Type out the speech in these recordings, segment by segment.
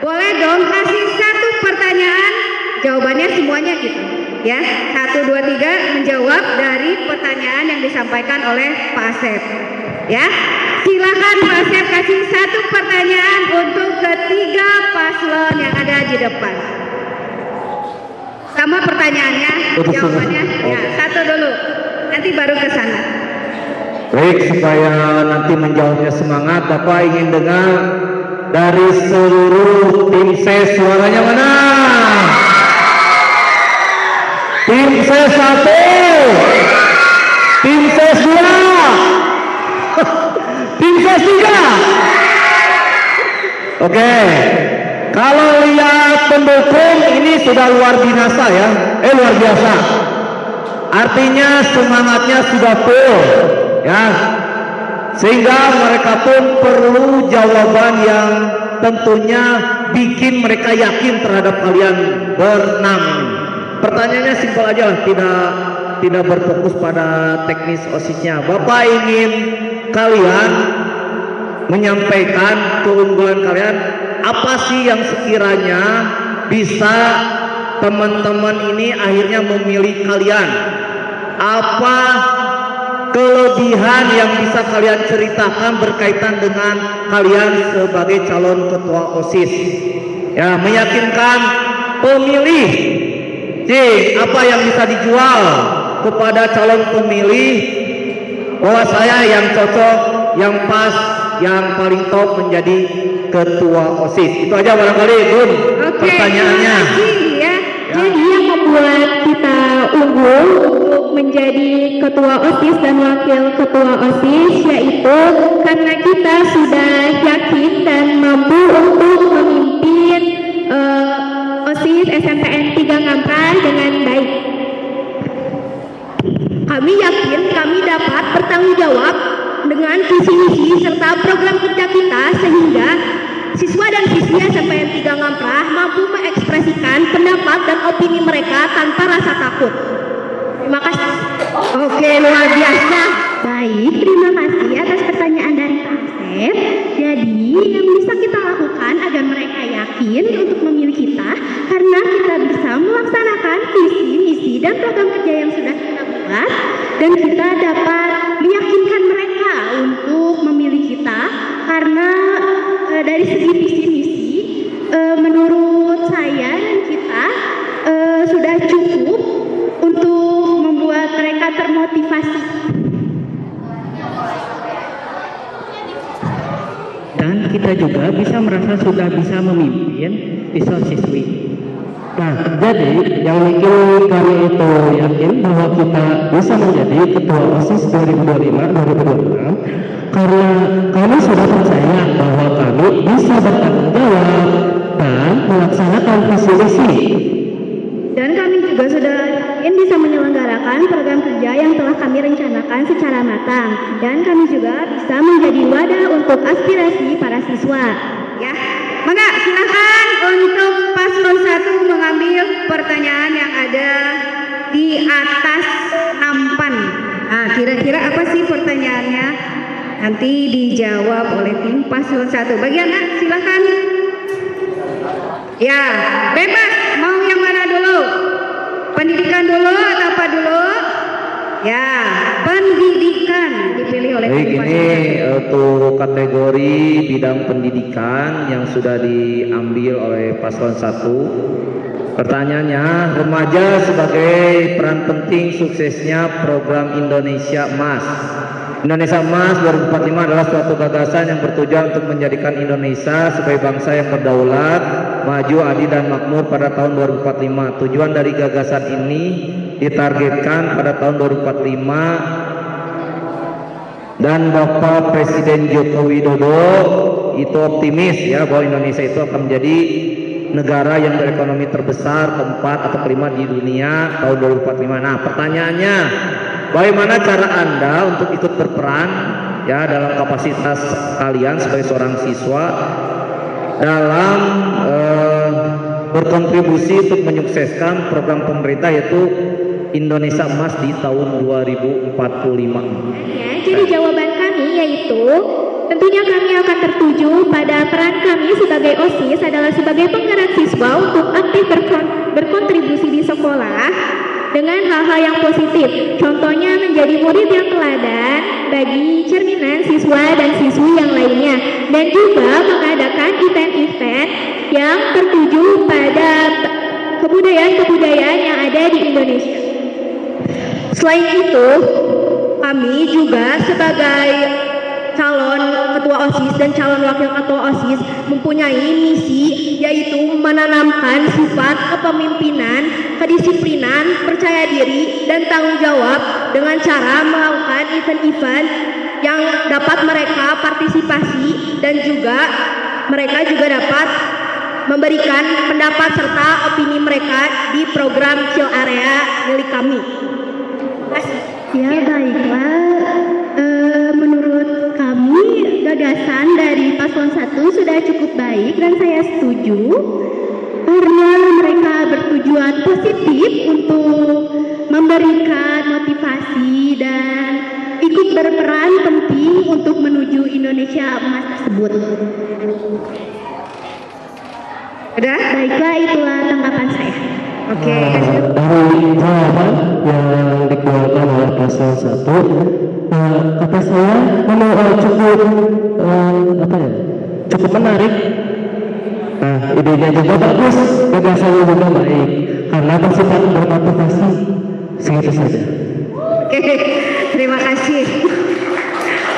Boleh dong kasih satu pertanyaan, jawabannya semuanya gitu. Ya, 1, 2, 3 menjawab dari pertanyaan yang disampaikan oleh Pak Asep. Ya, silakan Pak Asep kasih satu pertanyaan untuk ketiga paslon yang ada di depan. Sama pertanyaannya, jawabannya. Ya, satu dulu, nanti baru ke sana. Baik, supaya nanti menjawabnya semangat, Bapak ingin dengar dari seluruh tim ses suaranya mana? Tim ses 1, tim ses 2, tim ses 3. Oke, kalau lihat pendukung ini sudah luar biasa ya, luar biasa. Artinya semangatnya sudah full ya, sehingga mereka pun perlu jawaban yang tentunya bikin mereka yakin terhadap kalian berenam. Pertanyaannya simpel aja, tidak berfokus pada teknis OSIS-nya. Bapak ingin kalian menyampaikan keunggulan kalian, apa sih yang sekiranya bisa teman-teman ini akhirnya memilih kalian? Apa kelebihan yang bisa kalian ceritakan berkaitan dengan kalian sebagai calon ketua OSIS? Ya, meyakinkan pemilih. Apa yang bisa dijual kepada calon pemilih bahwa saya yang cocok, yang pas, yang paling top menjadi ketua OSIS. Itu aja barangkali Bun. Pertanyaannya. Ya. Jadi yang membuat kita unggul untuk menjadi ketua OSIS dan wakil ketua OSIS yaitu karena kita sudah yakin dan mampu untuk memimpin OSIS SMPN 3 Ngamprah dengan baik. Kami yakin kami dapat bertanggung jawab dengan visi misi serta program kerja kita sehingga siswa dan siswi SMPN 3 Ngamprah mampu mengekspresikan pendapat dan opini mereka tanpa rasa takut. Terima kasih. Oke, luar biasa. Baik, terima kasih atas pertanyaan dari Pak Asep. Jadi, yang bisa kita lakukan agar mereka yakin untuk memilih kita karena kita bisa melaksanakan visi, misi, dan program kerja yang sudah kita buat dan kita dapat meyakinkan mereka untuk memilih kita karena dari segi visi misi menurut saya dan kita sudah cukup untuk membuat mereka termotivasi. Dan kita juga bisa merasa sudah bisa memimpin siswa-siswi. Nah, jadi yang bikin kami itu yakin bahwa kita bisa menjadi ketua OSIS 2025-2026 karena kami sudah percaya bahwa kami bisa bertanggung jawab dan melaksanakan visi misi. Dan kami juga sudah yakin bisa menyelenggarakan program kerja yang telah kami rencanakan secara matang. Dan kami juga bisa menjadi wadah untuk aspirasi para siswa. Ya, maka silakan untuk paslon 1 mengambil pertanyaan yang ada di atas nampan. Nah, kira-kira apa sih pertanyaannya? Nanti dijawab oleh tim paslon 1. Bagian A, silakan. Ya, bebas. Mau yang mana dulu? Pendidikan dulu atau apa dulu? Ya, pendidikan dipilih oleh tim Baik, paslon ini 1. untuk kategori bidang pendidikan yang sudah diambil oleh paslon 1. Pertanyaannya, remaja sebagai peran penting suksesnya program Indonesia Emas. Indonesia Emas 2045 adalah suatu gagasan yang bertujuan untuk menjadikan Indonesia sebagai bangsa yang berdaulat, maju, adil, dan makmur pada tahun 2045. Tujuan dari gagasan ini ditargetkan pada tahun 2045 dan Bapak Presiden Joko Widodo itu optimis ya bahwa Indonesia itu akan menjadi negara yang berekonomi terbesar keempat atau kelima di dunia tahun 2045. Nah, pertanyaannya, bagaimana cara Anda untuk ikut berperan ya dalam kapasitas kalian sebagai seorang siswa dalam berkontribusi untuk menyukseskan program pemerintah yaitu Indonesia Emas di tahun 2045. Ya, jadi jawaban kami yaitu tentunya kami akan tertuju pada peran kami sebagai OSIS adalah sebagai penggerak siswa untuk aktif berkontribusi di sekolah dengan hal-hal yang positif. Contohnya menjadi murid yang teladan bagi cerminan siswa dan siswi yang lainnya, dan juga mengadakan event-event yang tertuju pada kebudayaan-kebudayaan yang ada di Indonesia. Selain itu, kami juga sebagai calon ketua OSIS dan calon wakil ketua OSIS mempunyai misi, yaitu menanamkan sifat kepemimpinan, kedisiplinan, percaya diri, dan tanggung jawab dengan cara melakukan event-event yang dapat mereka partisipasi, dan juga mereka juga dapat memberikan pendapat serta opini mereka di program Chill Area milik kami. Ya, baiklah. Menurut kami gagasan dari paslon 1 sudah cukup baik dan saya setuju karena mereka bertujuan positif untuk memberikan motivasi dan ikut berperan penting untuk menuju Indonesia Emas tersebut. Udah? Baiklah, itulah tanggapan saya. Oke. Dari jawaban yang dikeluarkan oleh paslon 1, kata saya cukup menarik. Nah, idenya juga bagus, gagasannya juga baik, karena bersifat bermotivasi. Segitu saja. Oke, terima kasih.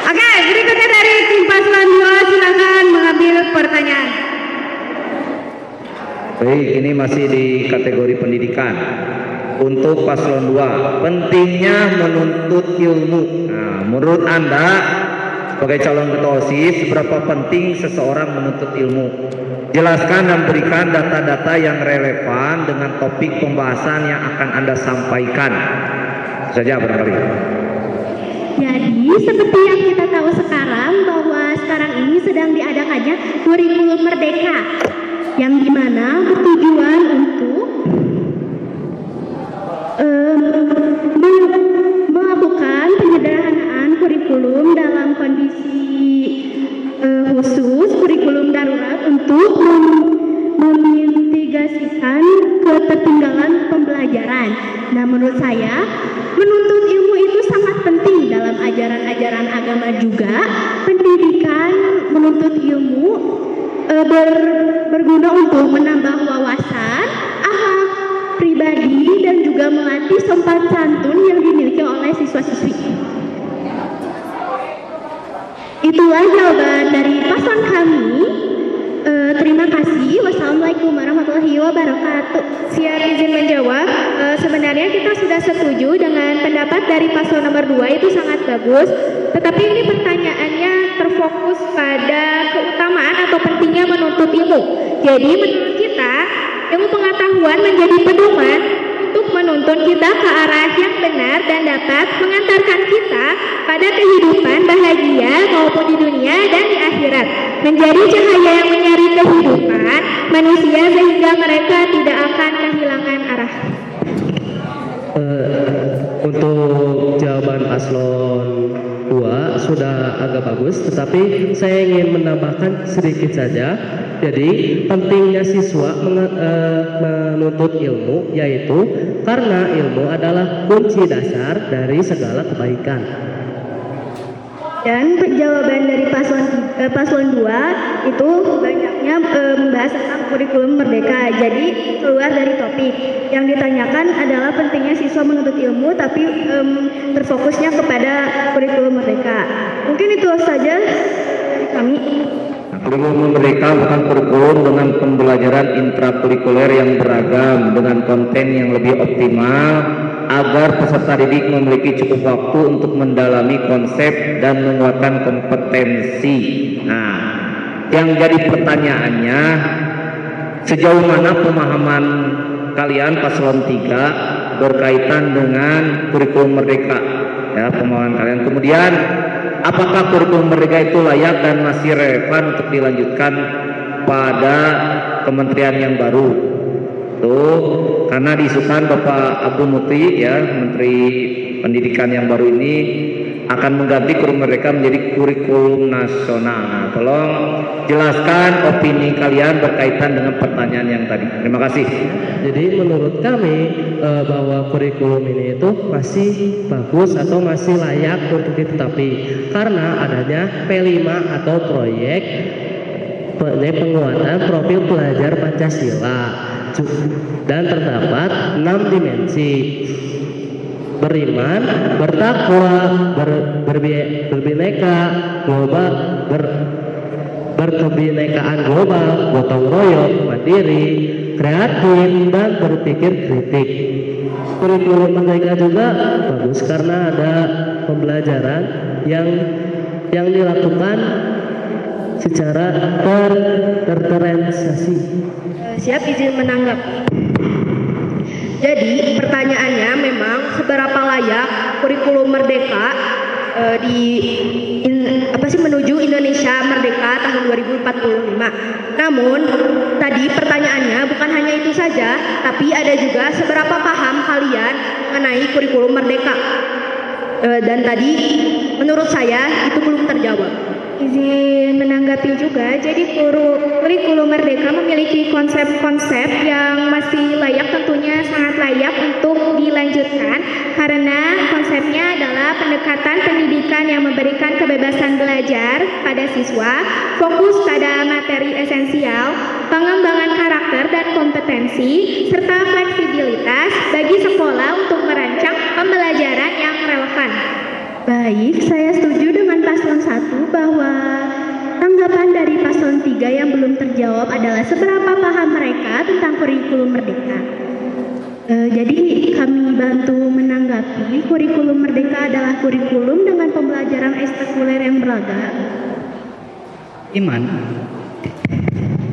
Oke, berikutnya dari tim paslon 2, silakan mengambil pertanyaan. Baik, ini masih di kategori pendidikan. Untuk paslon 2, pentingnya menuntut ilmu. Nah, menurut Anda sebagai calon ketua OSIS, seberapa penting seseorang menuntut ilmu? Jelaskan dan berikan data-data yang relevan dengan topik pembahasan yang akan Anda sampaikan. Itu saja barangkali. Jadi seperti yang kita tahu sekarang bahwa sekarang ini sedang diadakannya kurikulum merdeka, yang dimana bertujuan untuk melakukan penyederhanaan kurikulum dalam kondisi khusus, kurikulum darurat untuk memitigasikan ketertinggalan pembelajaran. Nah, menurut saya menuntut ilmu itu sangat penting dalam ajaran-ajaran agama juga. Pendidikan menuntut ilmu berguna untuk menambah wawasan, akhlak pribadi, dan juga melatih sopan santun yang dimiliki oleh siswa-siswi. Itulah jawaban dari paslon kami. Terima kasih. Wassalamualaikum warahmatullahi wabarakatuh. Siap izin menjawab. Sebenarnya kita sudah setuju dengan pendapat dari paslon nomor 2, itu sangat bagus. Tetapi ini pertanyaannya terfokus pada keutamaan atau pentingnya menuntut ilmu. Jadi menurut kita, ilmu pengetahuan menjadi pedoman untuk menuntun kita ke arah yang benar dan dapat mengantarkan kita pada kehidupan bahagia maupun di dunia dan di akhirat, menjadi cahaya yang menyari kehidupan manusia sehingga mereka tidak akan kehilangan arah. Untuk jawaban paslon 2 sudah agak bagus, tetapi saya ingin menambahkan sedikit saja. Jadi pentingnya siswa menuntut ilmu, yaitu karena ilmu adalah kunci dasar dari segala kebaikan. Dan jawaban dari paslon 2 itu banyaknya membahas tentang kurikulum merdeka. Jadi keluar dari topik. Yang ditanyakan adalah pentingnya siswa menuntut ilmu, tapi terfokusnya kepada kurikulum merdeka. Mungkin itu saja dari kami. Kurikulum merdeka bukan kurikulum dengan pembelajaran intrakurikuler yang beragam dengan konten yang lebih optimal agar peserta didik memiliki cukup waktu untuk mendalami konsep dan menguatkan kompetensi. Nah, yang jadi pertanyaannya, sejauh mana pemahaman kalian paslon 3 berkaitan dengan kurikulum merdeka? Ya, pemahaman kalian. Kemudian, apakah kurikulum merdeka itu layak dan masih relevan untuk dilanjutkan pada kementerian yang baru? Tuh, karena diisukan Bapak Abdul Muti, ya, Menteri Pendidikan yang baru ini akan mengganti kurikulum merdeka menjadi kurikulum nasional. Nah, tolong jelaskan opini kalian berkaitan dengan pertanyaan yang tadi. Terima kasih. Jadi menurut kami bahwa kurikulum ini itu masih bagus atau masih layak untuk ditetapi karena adanya P5 atau proyek penguatan profil pelajar Pancasila dan terdapat 6 dimensi: beriman, bertakwa, berbineka global, berkebinekaan global, gotong royong, mandiri, kreatif, dan berpikir kritik. Kurikulum merdeka juga bagus karena ada pembelajaran yang dilakukan secara terrealisasi. Siap, izin menanggapi. Jadi pertanyaannya memang seberapa layak kurikulum merdeka menuju Indonesia Merdeka tahun 2045. Namun tadi pertanyaannya bukan hanya itu saja, tapi ada juga seberapa paham kalian mengenai kurikulum merdeka. Dan tadi menurut saya itu belum terjawab. Izin menanggapi juga, jadi kurikulum merdeka memiliki konsep-konsep yang masih layak, tentunya sangat layak untuk dilanjutkan karena konsepnya adalah pendekatan pendidikan yang memberikan kebebasan belajar pada siswa, fokus pada materi esensial, pengembangan karakter dan kompetensi, serta fleksibilitas bagi sekolah untuk merancang pembelajaran yang relevan. Baik, saya setuju dengan paslon 1 bahwa tanggapan dari paslon 3 yang belum terjawab adalah seberapa paham mereka tentang kurikulum merdeka. Jadi kami bantu menanggapi kurikulum merdeka adalah kurikulum dengan pembelajaran ekstrakurikuler yang beragam.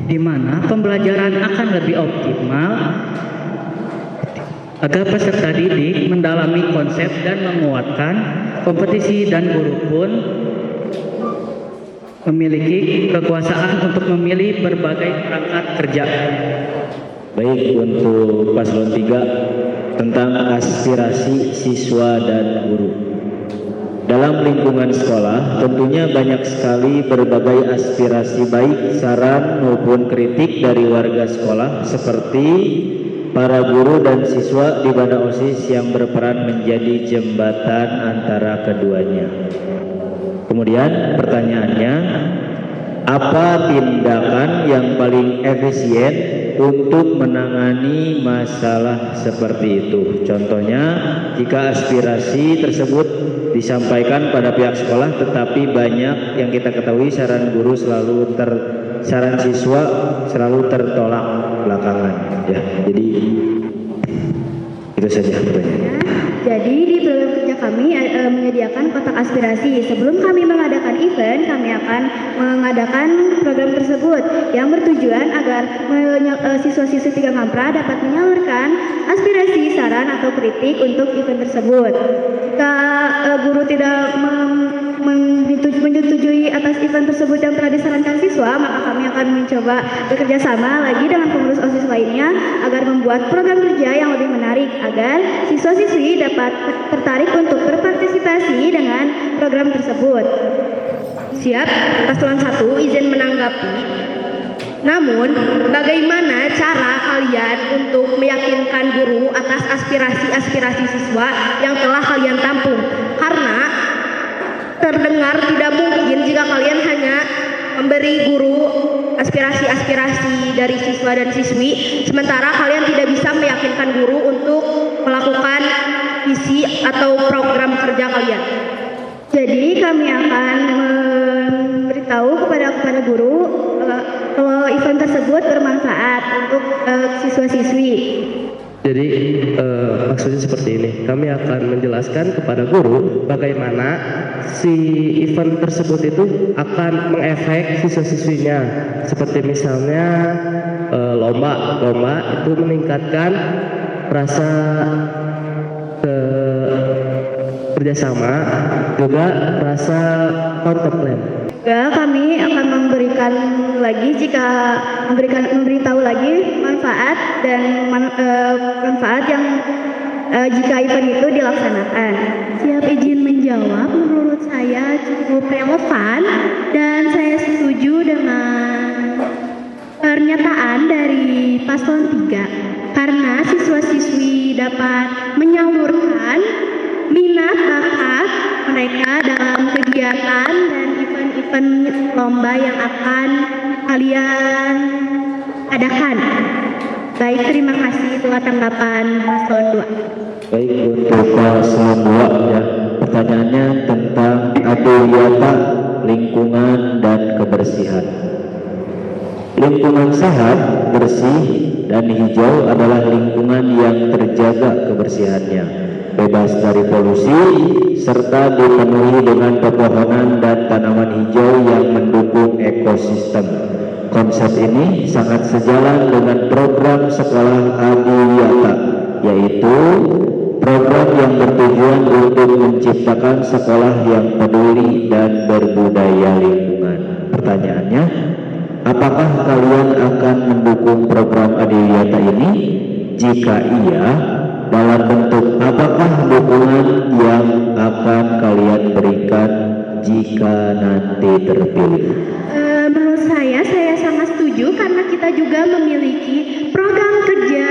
Di mana pembelajaran akan lebih optimal agar peserta didik mendalami konsep dan menguatkan kompetisi dan guru pun memiliki kekuasaan untuk memilih berbagai perangkat kerja. Baik, untuk paslon 3 tentang aspirasi siswa dan guru. Dalam lingkungan sekolah tentunya banyak sekali berbagai aspirasi baik saran maupun kritik dari warga sekolah seperti para guru dan siswa di mana OSIS yang berperan menjadi jembatan antara keduanya. Kemudian pertanyaannya, apa tindakan yang paling efisien untuk menangani masalah seperti itu? Contohnya, jika aspirasi tersebut disampaikan pada pihak sekolah tetapi banyak yang kita ketahui saran guru saran siswa selalu tertolak belakangan, ya. Jadi itu saja pertanyaannya. Jadi di program kerja kami menyediakan kotak aspirasi. Sebelum kami mengadakan event, kami akan mengadakan program tersebut yang bertujuan agar siswa-siswi 3 Kampra dapat menyalurkan aspirasi, saran atau kritik untuk event tersebut. Jika guru tidak menyetujui atas event tersebut yang telah disarankan siswa, maka kami akan mencoba bekerja sama lagi dengan pengurus OSIS lainnya agar membuat program kerja yang lebih menarik agar siswa-siswi dapat tertarik untuk berpartisipasi dengan program tersebut. Siap, paslon 1 izin menanggapi. Namun, bagaimana cara kalian untuk meyakinkan guru atas aspirasi siswa yang telah kalian tampung? Karena terdengar tidak mungkin jika kalian hanya memberi guru aspirasi dari siswa dan siswi, sementara kalian tidak bisa meyakinkan guru untuk melakukan visi atau program kerja kalian. Jadi kami akan memberitahu kepada guru kalau event tersebut bermanfaat untuk siswa-siswi. Jadi maksudnya seperti ini, kami akan menjelaskan kepada guru bagaimana si event tersebut itu akan mengefek siswa-siswinya. Seperti misalnya lomba itu meningkatkan rasa kerjasama, juga rasa kontemplan. Ya, kami akan memberikan lagi memberitahu lagi manfaat dan manfaat yang jika event itu dilaksanakan. Siap izin menjawab, menurut menurut saya cukup relevan dan saya setuju dengan pernyataan dari paslon 3 karena siswa-siswi dapat menyalurkan minat bakat mereka dalam kegiatan dan event-event lomba yang akan kalian adakan. Baik, terima kasih. Itulah tanggapan paslon 2. Baik, untuk paslon 2 ya, pertanyaannya tentang adiwiyata, lingkungan dan kebersihan. Lingkungan sehat, bersih, dan hijau adalah lingkungan yang terjaga kebersihannya, bebas dari polusi, serta dipenuhi dengan pepohonan dan tanaman hijau yang mendukung ekosistem. Konsep ini sangat sejalan dengan program sekolah adiwiyata, yaitu program yang bertujuan untuk menciptakan sekolah yang peduli dan berbudaya lingkungan. Pertanyaannya, apakah kalian akan mendukung program adiwiyata ini? Jika iya, dalam bentuk apakah dukungan yang akan kalian berikan jika nanti terpilih? Menurut saya sangat setuju karena kita juga memiliki program kerja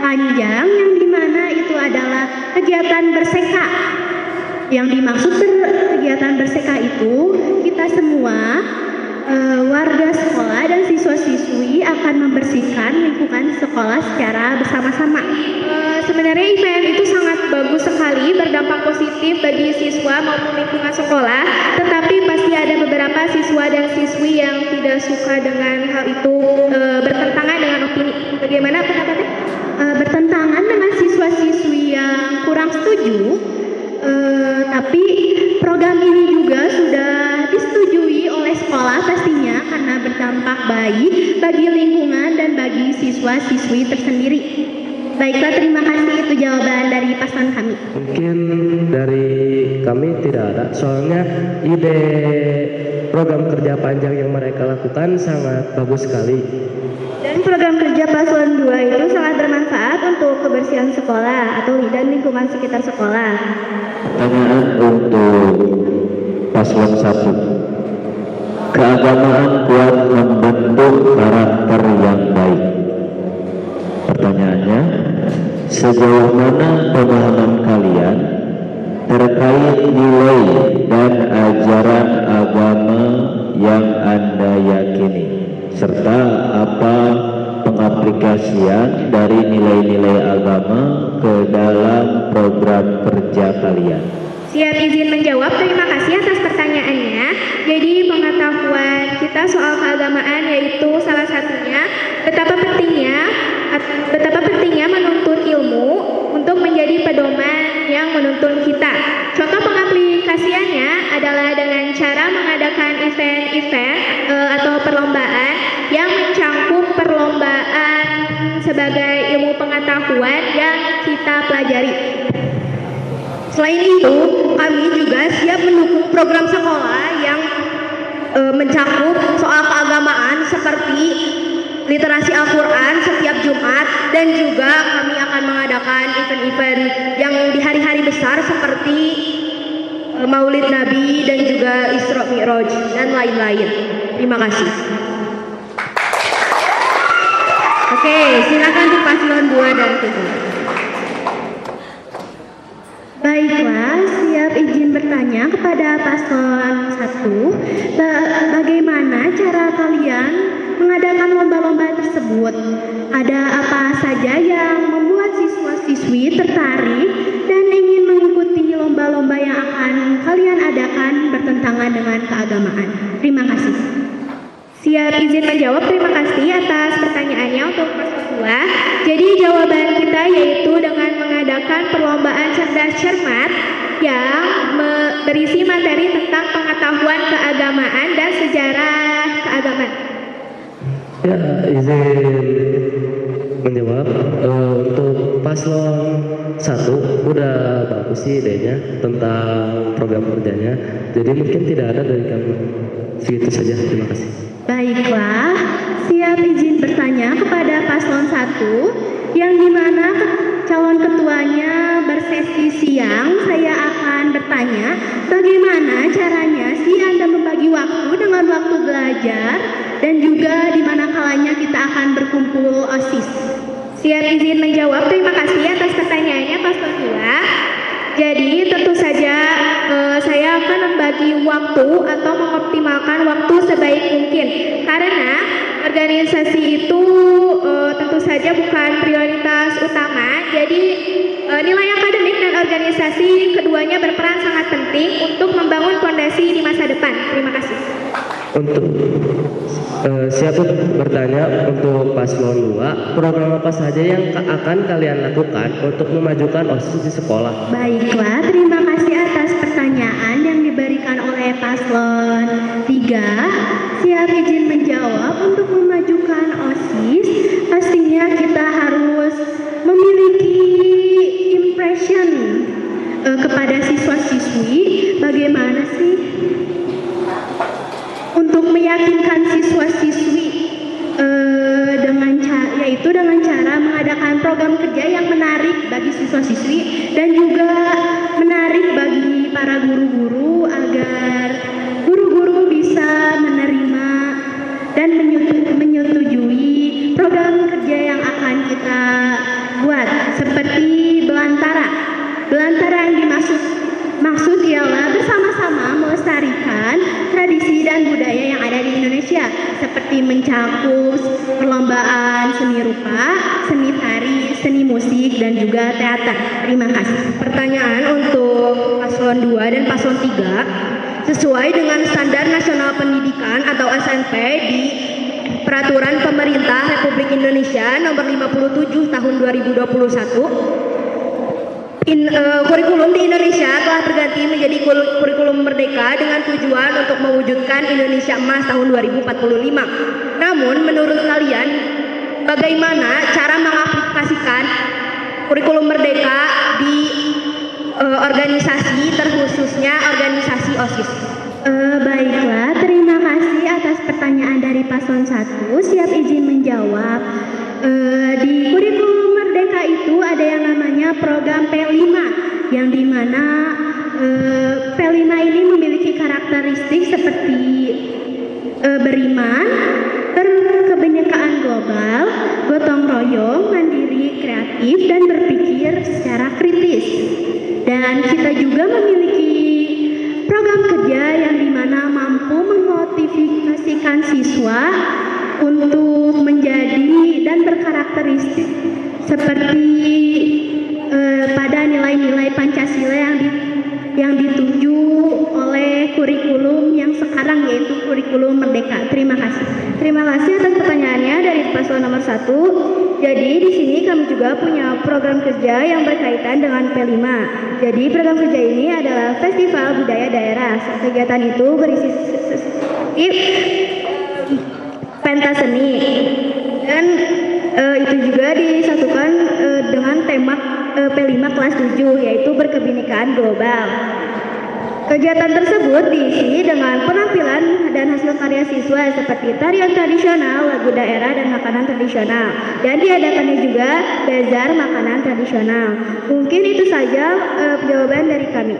panjang yang dimana itu adalah kegiatan berseka. Yang dimaksud kegiatan berseka itu kita semua warga sekolah dan siswa-siswi akan membersihkan lingkungan sekolah secara bersama-sama. Sebenarnya event itu sangat bagus sekali, berdampak positif bagi siswa maupun lingkungan sekolah, tetapi pasti ada beberapa siswa dan siswi yang tidak suka dengan hal itu, bertentangan dengan opini. Bagaimana pendapatnya? Bertentangan dengan siswa-siswi yang kurang setuju, tapi program ini juga sudah disetujui oleh sekolah pastinya karena berdampak baik bagi lingkungan dan bagi siswa-siswi tersendiri. Baiklah, terima kasih, itu jawaban dari paslon kami. Mungkin dari kami tidak ada, soalnya ide program kerja panjang yang mereka lakukan sangat bagus sekali. Dan program kerja paslon 2 itu sangat bermanfaat untuk kebersihan sekolah atau dan lingkungan sekitar sekolah. Pertanyaan untuk paslon 1. Keagamaan kuat membentuk karakter yang baik. Pertanyaannya, sejauh mana pemahaman kalian terkait nilai dan ajaran agama yang Anda yakini, serta apa pengaplikasian dari nilai-nilai agama ke dalam program kerja kalian? Siap izin menjawab, terima kasih atas pertanyaannya. Jadi pengetahuan kita soal keagamaan yaitu salah satunya betapa pentingnya menuntut ilmu untuk menjadi pedoman yang menuntun kita. Contoh pengaplikasiannya adalah dengan cara mengadakan event-event atau perlombaan yang mencangkup perlombaan sebagai ilmu pengetahuan yang kita pelajari. Selain itu, kami juga siap mendukung program sekolah yang mencakup soal keagamaan seperti literasi Al-Quran setiap Jumat, dan juga kami akan mengadakan event-event yang di hari-hari besar seperti Maulid Nabi dan juga Isra Mi'raj dan lain-lain. Terima kasih. Oke, silakan untuk paslon 2 dan 3. Baiklah, siap izin bertanya kepada paslon 1. Bagaimana cara kalian mengadakan lomba-lomba tersebut? Ada apa saja yang membuat siswa-siswi tertarik dan ingin mengikuti lomba-lomba yang akan kalian adakan bertentangan dengan keagamaan? Terima kasih. Siap izin menjawab, terima kasih atas pertanyaannya untuk paslon 2. Jadi jawaban kita yaitu dengan mengadakan perlombaan cerdas cermat yang berisi materi tentang pengetahuan keagamaan dan sejarah keagamaan. Ya, izin menjawab. Untuk paslon 1 udah bagus sih idenya tentang program kerjanya. Jadi mungkin tidak ada dari kami. Segitu saja, terima kasih. Baiklah, siap izin bertanya kepada paslon 1 yang dimana calon ketuanya bersesi siang, saya akan bertanya bagaimana caranya sih Anda membagi waktu dengan waktu belajar dan juga di mana kalanya kita akan berkumpul OSIS. Siap izin menjawab. Terima kasih atas pertanyaannya Paslon 2. Jadi tentu saja saya akan membagi waktu atau mengoptimalkan waktu sebaik mungkin karena organisasi itu tentu saja bukan prioritas utama. Jadi nilai akademik dan organisasi keduanya berperan sangat penting untuk membangun fondasi di masa depan. Terima kasih. Untuk siap bertanya untuk paslon 2, program apa saja yang akan kalian lakukan untuk memajukan OSIS di sekolah? Baiklah, terima kasih atas pertanyaan yang diberikan oleh paslon 3. Siap izin menjawab. Untuk memajukan OSIS, pastinya kita harus memiliki impression kepada siswa-siswi. Bagaimana sih untuk meyakinkan siswa-siswi dengan cara mengadakan program kerja yang menarik bagi siswa-siswi dan juga menarik bagi para guru-guru agar guru-guru bisa menerima dan menyetujui program kerja yang akan kita buat seperti belantara. Belantara yang maksud ialah bersama-sama melestarikan tradisi dan budaya yang ada di Indonesia seperti mencakup perlombaan seni rupa, seni tari, seni musik, dan juga teater. Terima kasih. Pertanyaan untuk Paslon 2 dan Paslon 3 sesuai dengan Standar Nasional Pendidikan atau SMP di Peraturan Pemerintah Republik Indonesia Nomor 57 Tahun 2021. Kurikulum di Indonesia telah berganti menjadi kurikulum merdeka dengan tujuan untuk mewujudkan Indonesia Emas tahun 2045. Namun menurut kalian bagaimana cara mengaplikasikan kurikulum merdeka di organisasi terkhususnya organisasi OSIS? Baiklah, terima kasih atas pertanyaan dari paslon 1. Siap izin menjawab. Di kurikulum merdeka itu ada yang namanya program P5 yang dimana P5 ini memiliki karakteristik seperti beriman, berkebinekaan global, gotong royong, mandiri, kreatif, dan berpikir secara kritis. Dan kita juga memiliki program kerja yang dimana mampu memotivasikan siswa untuk menjadi dan berkarakteristik seperti pada nilai-nilai Pancasila yang dituju oleh kurikulum yang sekarang yaitu kurikulum merdeka. Terima kasih. Terima kasih atas pertanyaannya dari paslon nomor 1. Jadi di sini kami juga punya program kerja yang berkaitan dengan P5. Jadi program kerja ini adalah Festival Budaya Daerah. Kegiatan itu berisi pentas seni dan itu juga disatukan dengan tema P5 kelas 7 yaitu berkebinekaan global. Kegiatan tersebut diisi dengan penampilan dan hasil karya siswa seperti tarian tradisional, lagu daerah, dan makanan tradisional. Dan diadakannya juga bazar makanan tradisional. Mungkin itu saja jawaban dari kami.